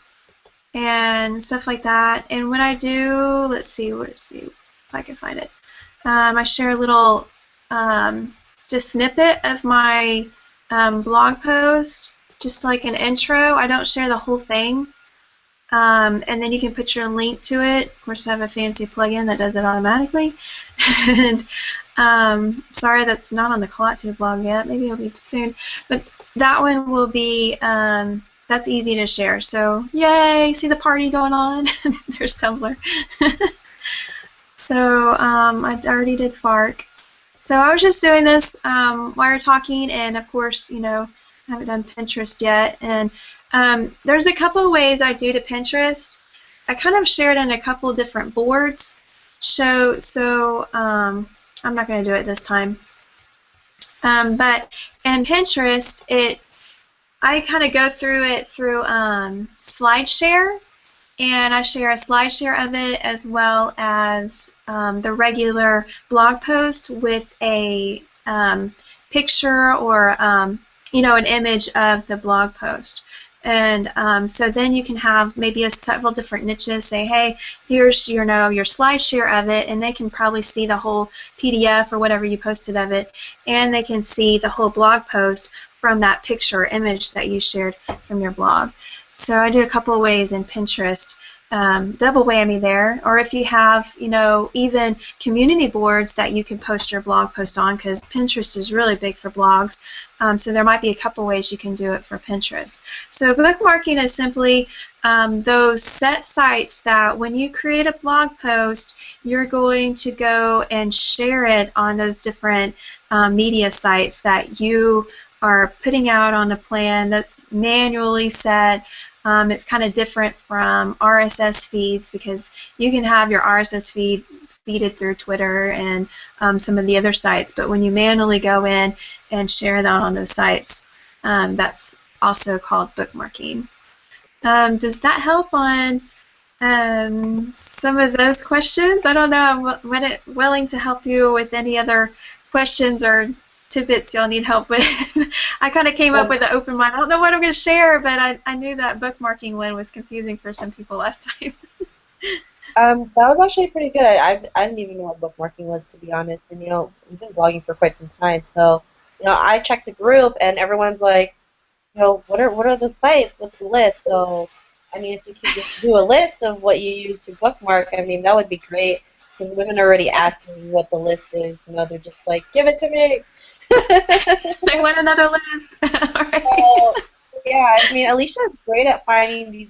and stuff like that. And when I do, let's see if I can find it. I share a little just snippet of my blog post, just like an intro. I don't share the whole thing. And then you can put your link to it. Of course, I have a fancy plugin that does it automatically. And sorry, that's not on the Kalatu blog yet. Maybe it'll be soon. But that one will be, that's easy to share. So, yay, see the party going on? There's Tumblr. So, I already did FARC. So I was just doing this while we're talking, and of course, you know, I haven't done Pinterest yet. And there's a couple of ways I do to Pinterest. I kind of shared in a couple different boards. So I'm not going to do it this time. But in Pinterest, I kind of go through it through SlideShare, and I share a SlideShare of it as well as the regular blog post with a picture or you know, an image of the blog post. And so then you can have maybe several different niches. Say, hey, here's your SlideShare of it, and they can probably see the whole PDF or whatever you posted of it, and they can see the whole blog post from that picture or image that you shared from your blog. So I do a couple of ways in Pinterest. Double whammy there. Or if you have, you know, even community boards that you can post your blog post on, because Pinterest is really big for blogs. So there might be a couple ways you can do it for Pinterest. So bookmarking is simply those set sites that when you create a blog post, you're going to go and share it on those different media sites that you are putting out on a plan that's manually set. It's kind of different from RSS feeds, because you can have your RSS feed feeded through Twitter and some of the other sites, but when you manually go in and share that on those sites, that's also called bookmarking. Does that help on some of those questions. I don't know. I'm willing to help you with any other questions or tidbits y'all need help with. I kind of came up with an open mind. I don't know what I'm going to share, but I knew that bookmarking one was confusing for some people last time. That was actually pretty good. I didn't even know what bookmarking was, to be honest. And, you know, we've been blogging for quite some time. So, you know, I checked the group, and everyone's like, you know, what are the sites? What's the list? So, I mean, if you could just do a list of what you use to bookmark, I mean, that would be great. Because women are already asking what the list is. You know, they're just like, give it to me. I want another list. All right. So, yeah, I mean, Alecia is great at finding these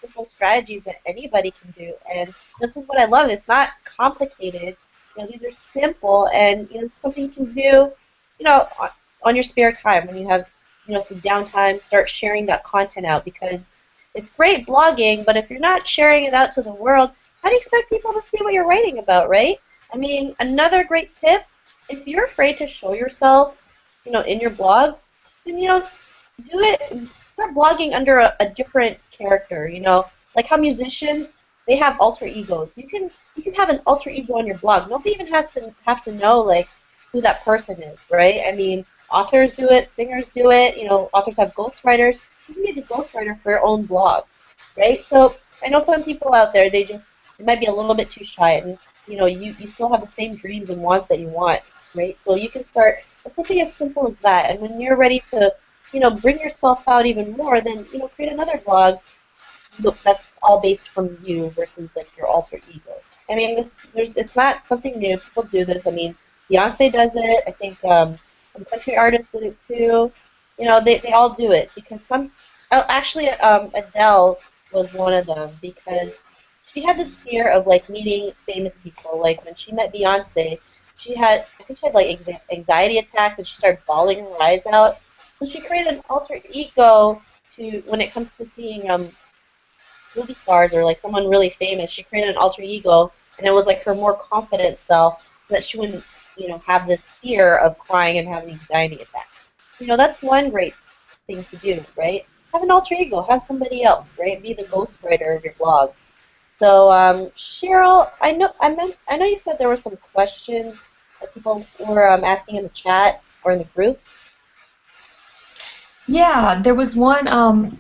simple strategies that anybody can do, and this is what I love. It's not complicated. You know, these are simple, and you know, something you can do, you know, on your spare time when you have, you know, some downtime. Start sharing that content out because it's great blogging, but if you're not sharing it out to the world, how do you expect people to see what you're writing about, right? I mean, another great tip: if you're afraid to show yourself, you know, in your blogs, then you know, do it. Start blogging under a different character, you know, like how musicians, they have alter egos. You can have an alter ego on your blog. Nobody even has to know like who that person is, right? I mean, authors do it, singers do it. You know, authors have ghostwriters. You can be the ghostwriter for your own blog, right? So I know some people out there, they might be a little bit too shy, and you know, you still have the same dreams and wants that you want, right? So you can start with something as simple as that, and when you're ready to, you know, bring yourself out even more, then, you know, create another blog that's all based from you versus like your alter ego. I mean, it's not something new. People do this. I mean, Beyonce does it. I think some country artists did it too. You know, they all do it because actually, Adele was one of them because she had this fear of like meeting famous people. Like when she met Beyonce, I think she had like anxiety attacks and she started bawling her eyes out. So she created an alter ego to when it comes to seeing movie stars or like someone really famous. She created an alter ego, and it was like her more confident self so that she wouldn't, you know, have this fear of crying and having anxiety attacks. You know, that's one great thing to do, right? Have an alter ego. Have somebody else, right? Be the ghostwriter of your blog. So, Cheryl, I know you said there were some questions that people were asking in the chat or in the group. Yeah, there was one,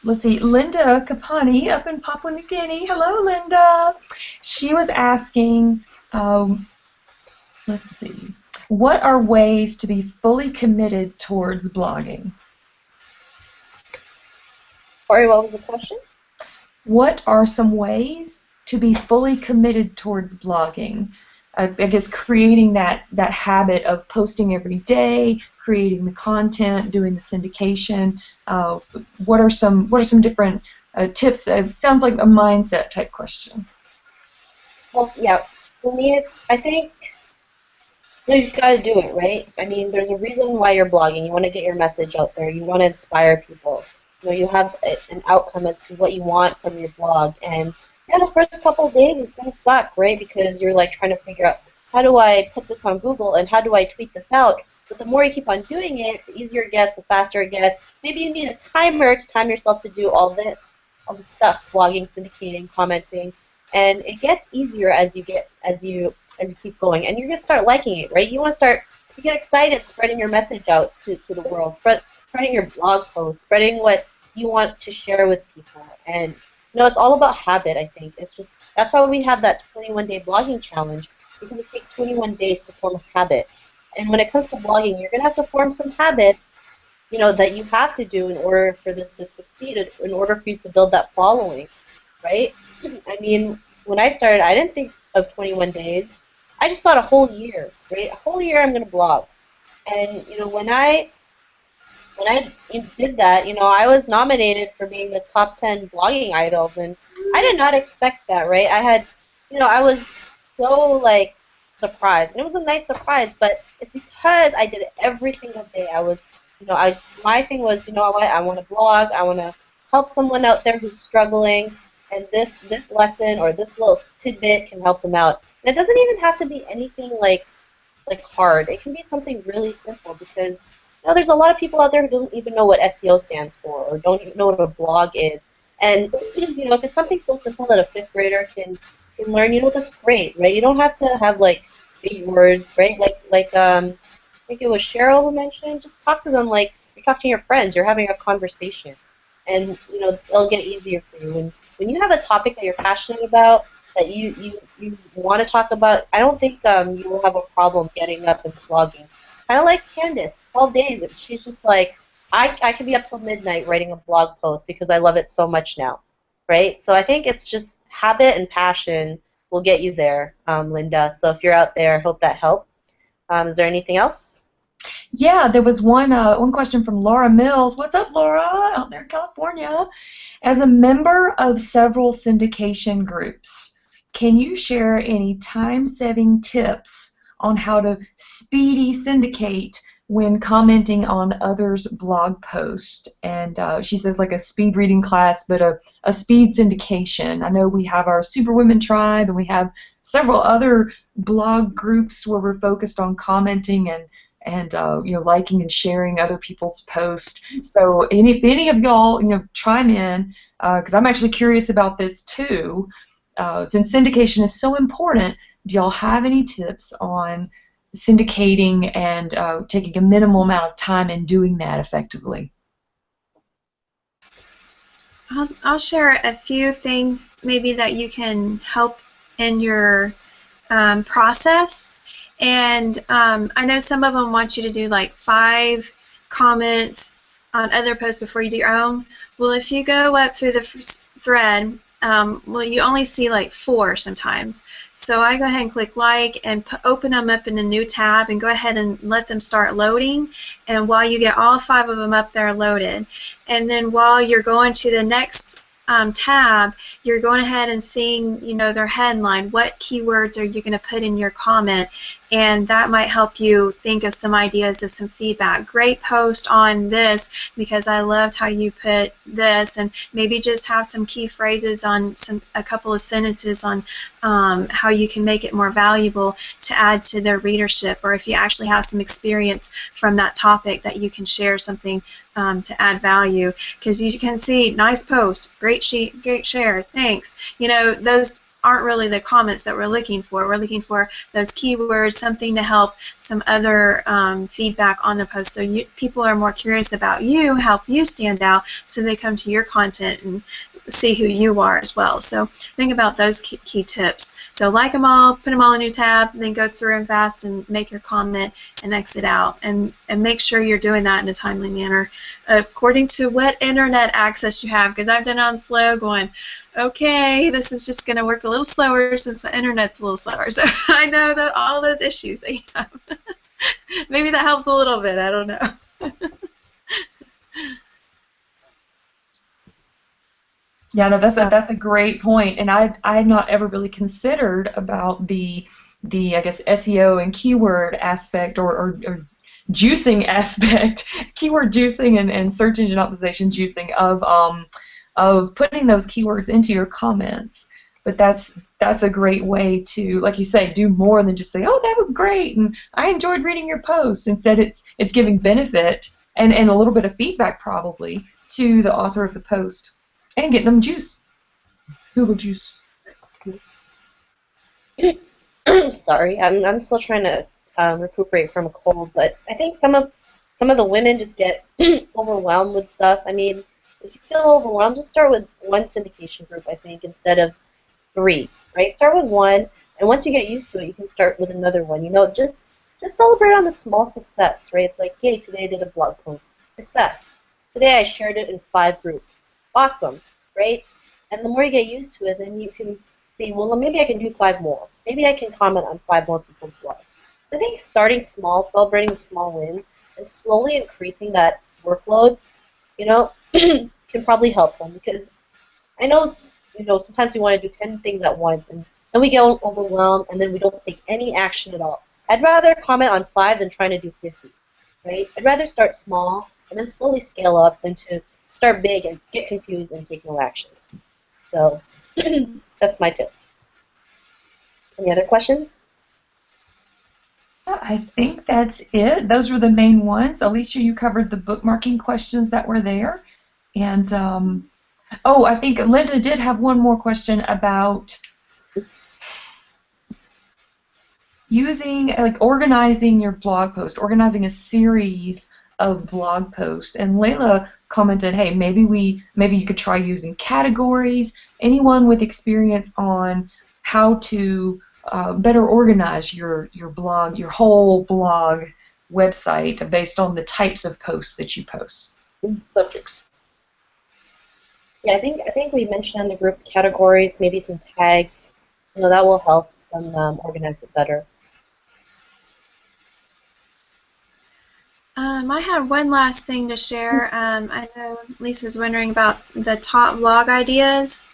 let's see, Linda Kapani up in Papua New Guinea. Hello, Linda. She was asking, let's see, what are ways to be fully committed towards blogging? Sorry, what was the question? What are some ways to be fully committed towards blogging? I guess creating that habit of posting every day, creating the content, doing the syndication. What are some different tips? It sounds like a mindset type question. Well, yeah. For me, I think you just got to do it, right? I mean, there's a reason why you're blogging. You want to get your message out there. You want to inspire people. You know, you have an outcome as to what you want from your blog, and yeah, the first couple of days it's gonna suck, right? Because you're like trying to figure out how do I put this on Google and how do I tweet this out. But the more you keep on doing it, the easier it gets, the faster it gets. Maybe you need a timer to time yourself to do all this stuff: blogging, syndicating, commenting, and it gets easier as you keep going, and you're gonna start liking it, right? You get excited spreading your message out to the world, spreading your blog posts, spreading what you want to share with people, and you know, it's all about habit, I think. It's just, that's why we have that 21-day blogging challenge, because it takes 21 days to form a habit. And when it comes to blogging, you're going to have to form some habits, you know, that you have to do in order for this to succeed, in order for you to build that following, right? I mean, when I started, I didn't think of 21 days. I just thought a whole year, right? A whole year I'm going to blog. And, you know, when I did that, you know, I was nominated for being the top 10 blogging idols, and I did not expect that, right? I was so, like, surprised. And it was a nice surprise, but it's because I did it every single day. My thing was, you know what, I want to blog, I want to help someone out there who's struggling, and this lesson or this little tidbit can help them out. And it doesn't even have to be anything, like hard. It can be something really simple because there's a lot of people out there who don't even know what SEO stands for or don't even know what a blog is. And if it's something so simple that a fifth grader can learn, that's great, right? You don't have to have like big words, right? I think it was Cheryl who mentioned, just talk to them like you're talking to your friends, you're having a conversation, and it'll get easier for you. And when you have a topic that you're passionate about, that you want to talk about, I don't think you will have a problem getting up and blogging. Kind of like Candice, 12 days. She's just like, I can be up till midnight writing a blog post because I love it so much now, right? So I think it's just habit and passion will get you there, Linda. So if you're out there, I hope that helped. Is there anything else? Yeah, there was one question from Laura Mills. What's up, Laura, out there in California? As a member of several syndication groups, can you share any time-saving tips on how to speedy syndicate when commenting on others' blog posts? And she says like a speed reading class, but a speed syndication. I know we have our Superwomen tribe, and we have several other blog groups where we're focused on commenting and liking and sharing other people's posts. So, and if any of y'all, chime in, because I'm actually curious about this too. Since syndication is so important, do y'all have any tips on syndicating and taking a minimal amount of time in doing that effectively? I'll share a few things maybe that you can help in your process. And I know some of them want you to do like 5 comments on other posts before you do your own. Well, if you go up through the thread, well, you only see like 4 sometimes. So I go ahead and click like and open them up in a new tab and go ahead and let them start loading. And while you get all 5 of them up there loaded, and then while you're going to the next tab, you're going ahead and seeing, their headline. What keywords are you going to put in your comment? And that might help you think of some ideas of some feedback. Great post on this because I loved how you put this, and maybe just have some key phrases on a couple of sentences on how you can make it more valuable to add to their readership, or if you actually have some experience from that topic that you can share something to add value. Because you can see, nice post, great share, thanks. Those aren't really the comments that we're looking for. We're looking for those keywords, something to help some other feedback on the post. So people are more curious about you, help you stand out, so they come to your content and see who you are as well. So think about those key tips. So like them all, put them all in a new tab, and then go through them fast and make your comment and exit out. And make sure you're doing that in a timely manner according to what internet access you have, because I've done it on slow going, okay, this is just going to work a little slower since my internet's a little slower. So I know that all those issues that you have. Maybe that helps a little bit. I don't know. Yeah, no, that's a great point, and I had not ever really considered about the I guess SEO and keyword aspect or juicing aspect, keyword juicing and search engine optimization juicing of putting those keywords into your comments. But that's a great way to, like you say, do more than just say, oh, that was great and I enjoyed reading your post. Instead, it's giving benefit and a little bit of feedback probably to the author of the post. And getting them juice. Google juice. Sorry, I'm still trying to recuperate from a cold, but I think some of the women just get overwhelmed with stuff. I mean, if you feel overwhelmed, just start with 1 syndication group, I think, instead of 3, right? Start with 1, and once you get used to it, you can start with another one. Just celebrate on the small success, right? It's like, hey, today I did a blog post. Success. Today I shared it in 5 groups. Awesome, right? And the more you get used to it, then you can see, well, maybe I can do 5 more. Maybe I can comment on 5 more people's blogs. I think starting small, celebrating the small wins, and slowly increasing that workload, can probably help them, because I know, sometimes we want to do 10 things at once, and then we get overwhelmed, and then we don't take any action at all. I'd rather comment on 5 than trying to do 50, right? I'd rather start small and then slowly scale up than to start big and get confused and take no action. So that's my tip. Any other questions? I think that's it. Those were the main ones. Alecia, you covered the bookmarking questions that were there. And Oh, I think Linda did have one more question about using, like, organizing your blog post, organizing a series of blog posts. And Layla commented, hey, maybe you could try using categories. Anyone with experience on how to better organize your blog, your whole blog website based on the types of posts that you post, subjects. Yeah, I think we mentioned in the group categories, maybe some tags. That will help them organize it better. I had one last thing to share. I know Lisa's wondering about the top blog ideas.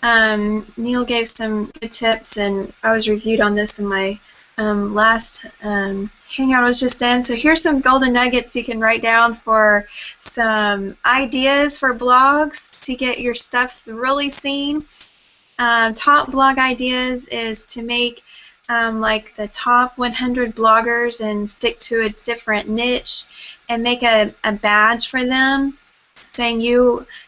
Neil gave some good tips, and I was reviewed on this in my last hangout I was just in. So here's some golden nuggets you can write down for some ideas for blogs to get your stuff really seen. Top blog ideas is to make like the top 100 bloggers and stick to a different niche and make a badge for them saying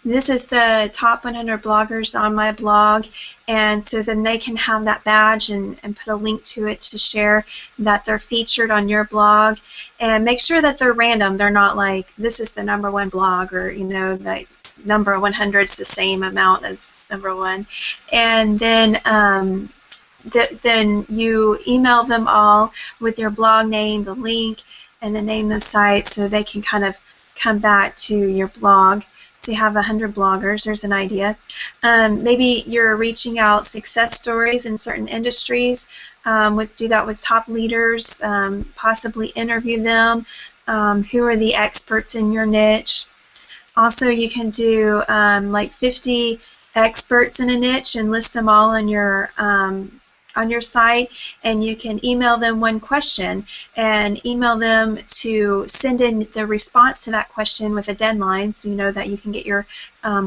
this is the top 100 bloggers on my blog, and so then they can have that badge and put a link to it to share that they're featured on your blog, and make sure that they're random. They're not like this is the #1 blog, or like number 100 is the same amount as #1, and then then you email them all with your blog name, the link, and the name of the site, so they can kind of come back to your blog to have 100 bloggers. There's an idea. Maybe you're reaching out success stories in certain industries. Do that with top leaders. Possibly interview them. Who are the experts in your niche? Also, you can do like 50 experts in a niche and list them all on your site, and you can email them one question and email them to send in the response to that question with a deadline, so you know that you can get your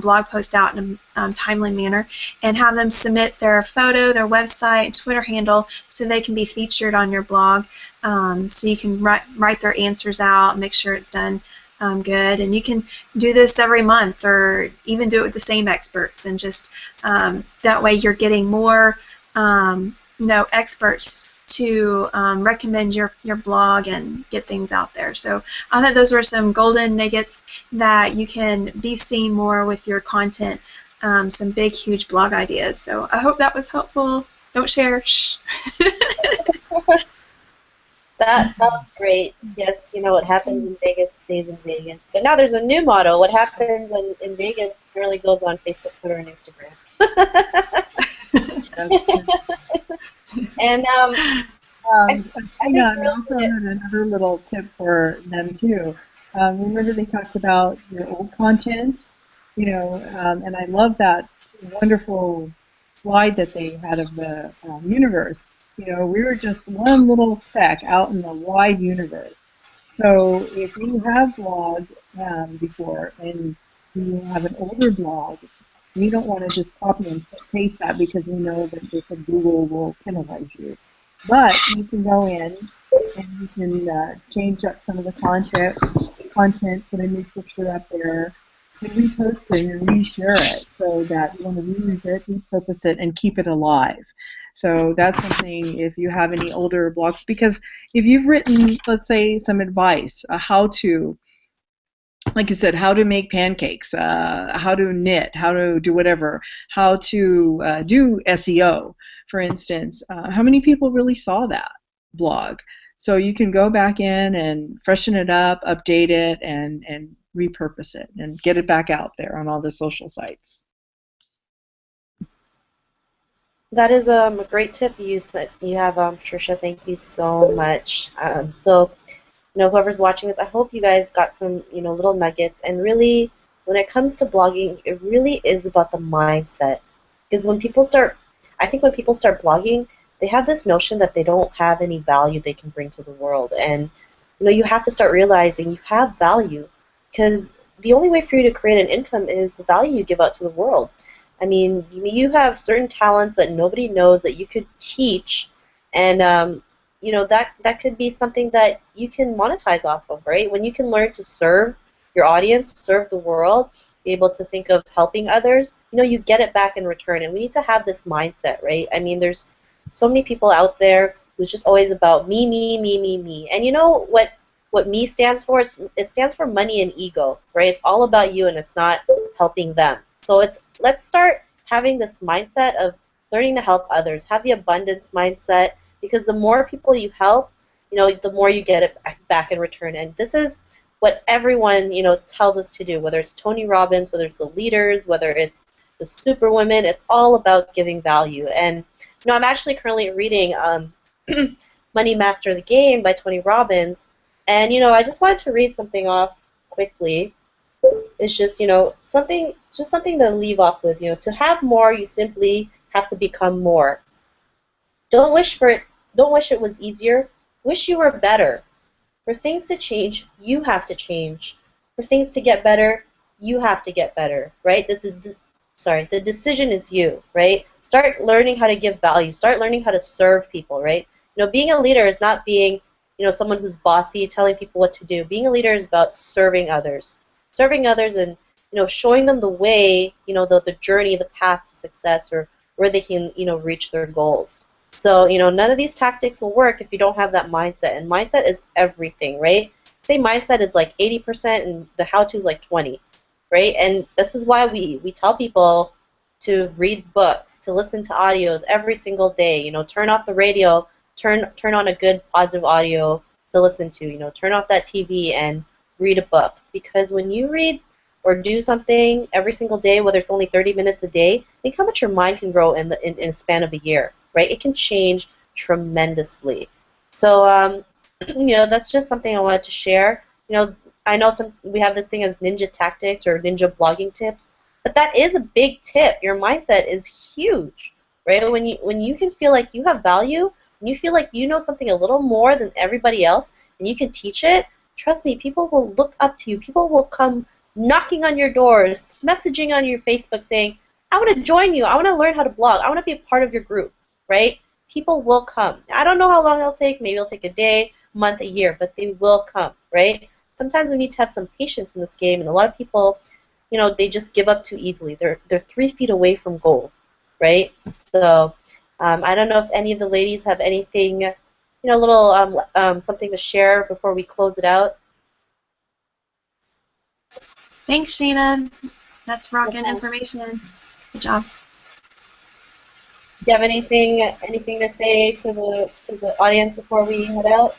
blog post out in a timely manner, and have them submit their photo, their website, Twitter handle, so they can be featured on your blog. So you can write their answers out, make sure it's done good, and you can do this every month, or even do it with the same experts, and just that way you're getting more experts to recommend your blog and get things out there. So I thought those were some golden nuggets that you can be seen more with your content, some big, huge blog ideas. So I hope that was helpful. Don't share. Shh. That was great. Yes, what happens in Vegas stays in Vegas. But now there's a new motto. What happens in Vegas really goes on Facebook, Twitter, and Instagram. And I also had another little tip for them too. Remember they talked about your old content, and I love that wonderful slide that they had of the universe. We were just one little speck out in the wide universe. So if you have blogged before and you have an older blog, we don't want to just copy and paste that, because we know that they said Google will penalize you. But you can go in and you can change up some of the content, put a new picture up there, and repost it and reshare it, so that you want to reuse it, repurpose it, and keep it alive. So that's something if you have any older blogs, because if you've written, let's say, some advice, how to, like you said, how to make pancakes, how to knit, how to do whatever, how to do SEO, for instance, how many people really saw that blog? So you can go back in and freshen it up, update it, and repurpose it, and get it back out there on all the social sites. That is a great tip you have, Tricia. Thank you so much. So, whoever's watching this, I hope you guys got some, little nuggets. And really, when it comes to blogging, it really is about the mindset. Because when people start blogging, they have this notion that they don't have any value they can bring to the world. And, you have to start realizing you have value. Because the only way for you to create an income is the value you give out to the world. I mean, you have certain talents that nobody knows that you could teach, and that could be something that you can monetize off of, right? When you can learn to serve your audience, serve the world, be able to think of helping others, you get it back in return. And we need to have this mindset, right? I mean, there's so many people out there who's just always about me, me, me, me, me. And you know what me stands for? It stands for money and ego, right? It's all about you and it's not helping them. So let's start having this mindset of learning to help others. Have the abundance mindset, because the more people you help, the more you get it back in return. And this is what everyone, tells us to do, whether it's Tony Robbins, whether it's the leaders, whether it's the superwomen. It's all about giving value. And, I'm actually currently reading Money Master the Game by Tony Robbins. And, I just wanted to read something off quickly. It's just, something to leave off with. To have more, you simply have to become more. Don't wish it was easier. Wish you were better. For things to change, you have to change. For things to get better, you have to get better, right? The decision is you, right? Start learning how to give value. Start learning how to serve people, right? Being a leader is not being, someone who's bossy, telling people what to do. Being a leader is about serving others. Serving others and, showing them the way, the journey, the path to success, or where they can, reach their goals. So, none of these tactics will work if you don't have that mindset. And mindset is everything, right? Say mindset is like 80% and the how-to is like 20, right? And this is why we tell people to read books, to listen to audios every single day. Turn off the radio, turn on a good positive audio to listen to. Turn off that TV and read a book. Because when you read or do something every single day, whether it's only 30 minutes a day, think how much your mind can grow in a span of a year. Right? It can change tremendously. So, that's just something I wanted to share. I know we have this thing as ninja tactics or ninja blogging tips, but that is a big tip. Your mindset is huge, right? When you can feel like you have value, when you feel like you know something a little more than everybody else, and you can teach it, trust me, people will look up to you. People will come knocking on your doors, messaging on your Facebook saying, I want to join you. I want to learn how to blog. I want to be a part of your group. Right? People will come. I don't know how long it'll take. Maybe it'll take a day, a month, a year, but they will come, right? Sometimes we need to have some patience in this game, and a lot of people, they just give up too easily. They're 3 feet away from goal, right? So I don't know if any of the ladies have anything, little something to share before we close it out. Thanks, Sheena. That's rocking information. Good job. Do you have anything to say to the audience before we head out?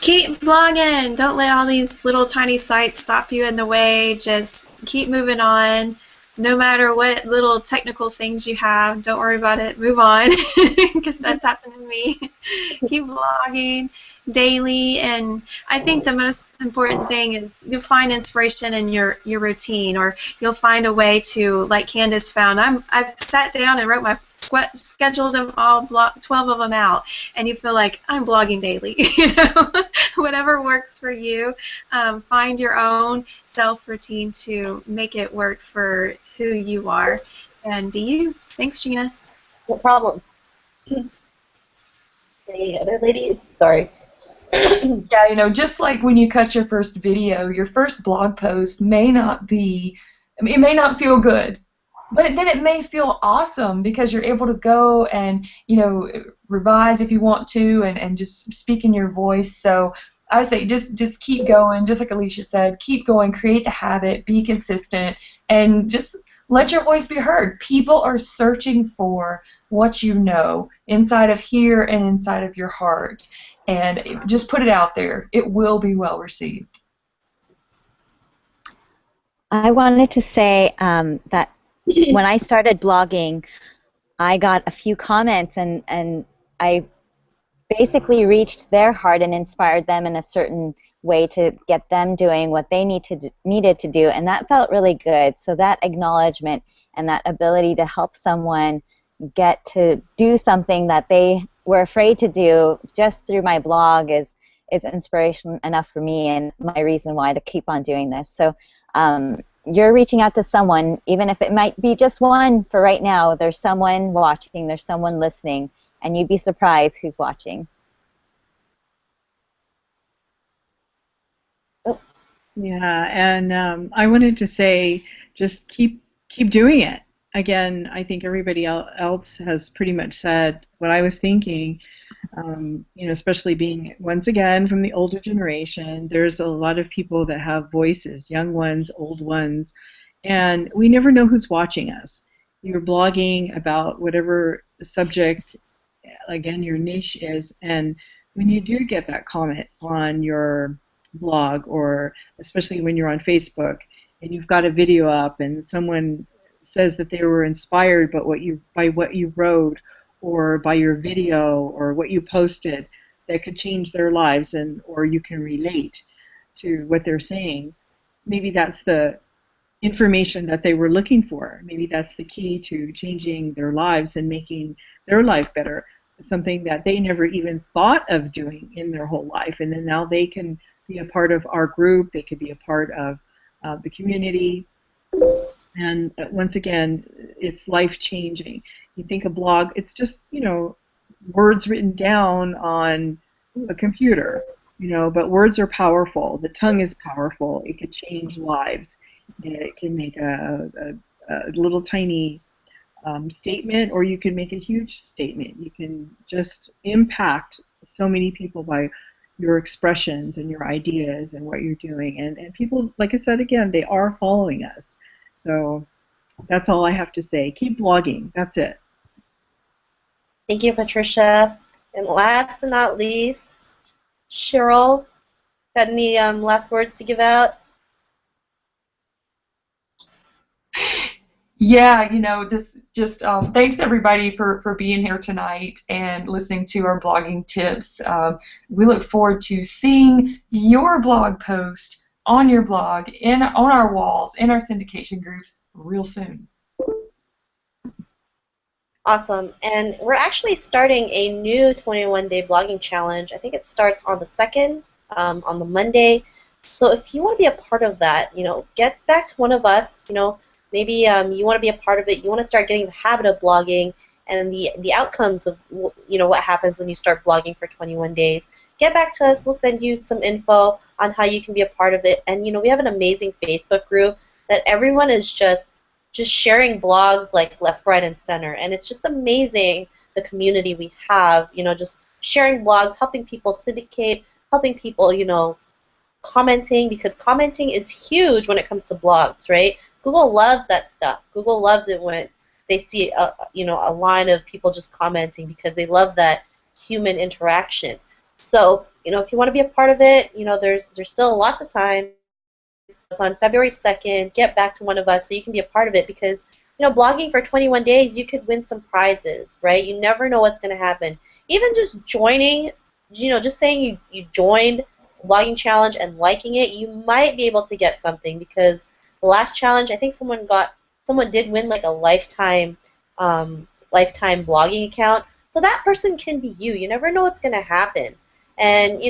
Keep blogging. Don't let all these little tiny sites stop you in the way. Just keep moving on. No matter what little technical things you have, don't worry about it. Move on, because that's happened to me. Keep blogging daily, and I think the most important thing is you'll find inspiration in your routine, or you'll find a way to, like Candice found. I've sat down and wrote scheduled them all, 12 of them out, and you feel like I'm blogging daily. Whatever works for you. Find your own self routine to make it work for who you are, and be you. Thanks, Gina. No problem. Any other ladies? Sorry. Yeah, just like when you cut your first video, your first blog post may not be, it may not feel good, but then it may feel awesome because you're able to go and, revise if you want to and just speak in your voice. So I say just keep going, just like Alecia said, keep going, create the habit, be consistent, and just let your voice be heard. People are searching for what you know inside of here and inside of your heart. And just put it out there. It will be well received. I wanted to say that when I started blogging, I got a few comments, and I basically reached their heart and inspired them in a certain way to get them doing what they needed to do, and that felt really good. So that acknowledgement and that ability to help someone get to do something that they were afraid to do just through my blog is inspiration enough for me and my reason why to keep on doing this. So you're reaching out to someone, even if it might be just one for right now. There's someone watching, there's someone listening, and you'd be surprised who's watching. Oh, Yeah, and I wanted to say, just keep doing it. Again, I think everybody else has pretty much said what I was thinking. Especially being once again from the older generation, there's a lot of people that have voices, young ones, old ones, and we never know who's watching us. You're blogging about whatever subject, again, your niche is, and when you do get that comment on your blog, or especially when you're on Facebook and you've got a video up and someone says that they were inspired by what you wrote or by your video or what you posted, that could change their lives, and or you can relate to what they're saying, maybe that's the information that they were looking for. Maybe that's the key to changing their lives and making their life better, something that they never even thought of doing in their whole life. And then now they can be a part of our group, they could be a part of the community. And once again, it's life-changing. You think a blog, it's just, words written down on a computer, but words are powerful. The tongue is powerful. It could change lives. It can make a little tiny statement, or you can make a huge statement. You can just impact so many people by your expressions and your ideas and what you're doing. And people, like I said again, they are following us. So that's all I have to say. Keep blogging. That's it. Thank you, Patricia. And last but not least, Cheryl, got any last words to give out? Yeah, this just thanks everybody for being here tonight and listening to our blogging tips. We look forward to seeing your blog post on your blog, on our walls, in our syndication groups real soon. Awesome. And we're actually starting a new 21-day blogging challenge. I think it starts on the 2nd, on the Monday. So if you want to be a part of that, get back to one of us, maybe you want to be a part of it. You want to start getting the habit of blogging and the outcomes of what happens when you start blogging for 21 days. Get back to us. We'll send you some info on how you can be a part of it. And we have an amazing Facebook group that everyone is just sharing blogs like left, right, and center. And it's just amazing the community we have. Just sharing blogs, helping people syndicate, helping people commenting, because commenting is huge when it comes to blogs, right? Google loves that stuff. Google loves it when they see a line of people just commenting, because they love that human interaction. So if you want to be a part of it, there's still lots of time. It's on February 2nd. Get back to one of us so you can be a part of it, because blogging for 21 days, you could win some prizes, right? You never know what's going to happen. Even just joining, just saying you joined blogging challenge and liking it, you might be able to get something, because the last challenge, I think someone did win like a lifetime blogging account. So that person can be you. You never know what's going to happen. And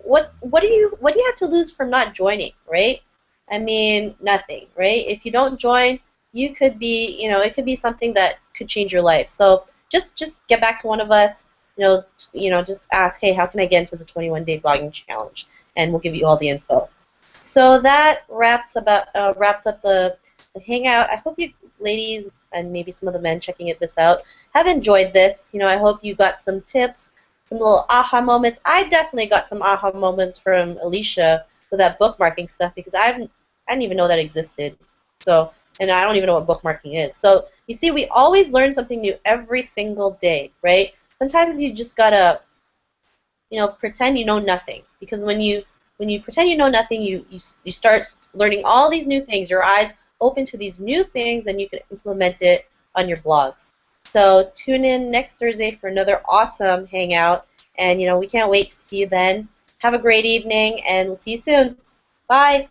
what do you have to lose from not joining, right? I mean, nothing, right? If you don't join, you could be, it could be something that could change your life. So just get back to one of us. Just ask, hey, how can I get into the 21-day blogging challenge? And we'll give you all the info. So that wraps up the hangout. I hope you ladies, and maybe some of the men checking this out, have enjoyed this. I hope you got some tips, some little aha moments. I definitely got some aha moments from Alecia with that bookmarking stuff, because I didn't even know that existed. So, and I don't even know what bookmarking is. So you see, we always learn something new every single day, right? Sometimes you just gotta, pretend you know nothing, because when you pretend you know nothing, you start learning all these new things. Your eyes open to these new things, and you can implement it on your blogs. So tune in next Thursday for another awesome hangout, and we can't wait to see you then. Have a great evening, and we'll see you soon. Bye.